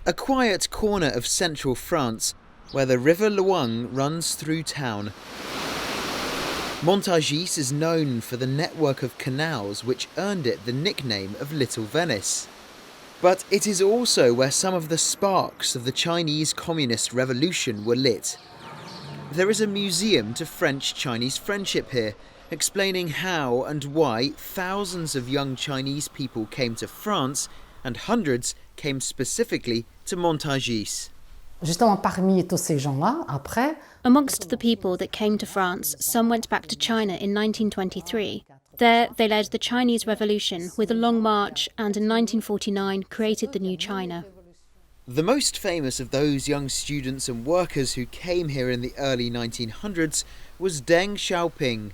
A quiet corner of central France where the river Loing runs through town. Montargis is known for the network of canals which earned it the nickname of Little Venice. But it is also where some of the sparks of the Chinese Communist Revolution were lit. There is a museum to French-Chinese friendship here, explaining how and why thousands of young Chinese people came to France and hundreds came specifically to Montargis. Justement, parmi tous ces gens-là, après, amongst the people that came to France, some went back to China in 1923. There, they led the Chinese Revolution with a long march and in 1949 created the new China. The most famous of those young students and workers who came here in the early 1900s was Deng Xiaoping.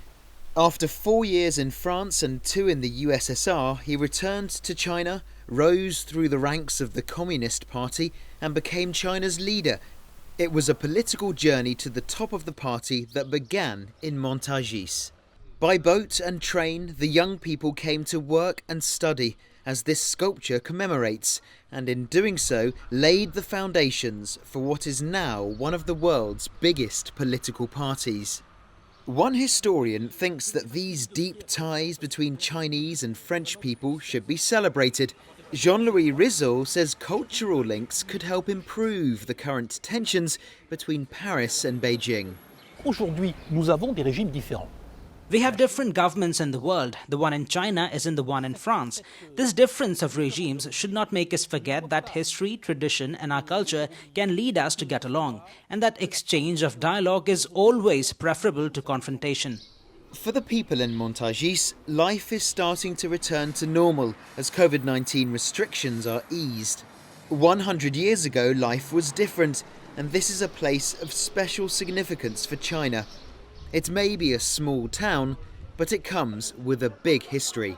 After 4 years in France and 2 in the USSR, he returned to China, rose through the ranks of the Communist Party and became China's leader. It was a political journey to the top of the party that began in Montargis. By boat and train, the young people came to work and study, as this sculpture commemorates, and in doing so, laid the foundations for what is now one of the world's biggest political parties. One historian thinks that these deep ties between Chinese and French people should be celebrated. Jean-Louis Rizal says cultural links could help improve the current tensions between Paris and Beijing. Aujourd'hui, nous avons des régimes différents. We have different governments in the world. The one in China isn't the one in France. This difference of regimes should not make us forget that history, tradition and our culture can lead us to get along, and that exchange of dialogue is always preferable to confrontation. For the people in Montargis, life is starting to return to normal as COVID-19 restrictions are eased. 100 years ago, life was different, and this is a place of special significance for China. It may be a small town, but it comes with a big history.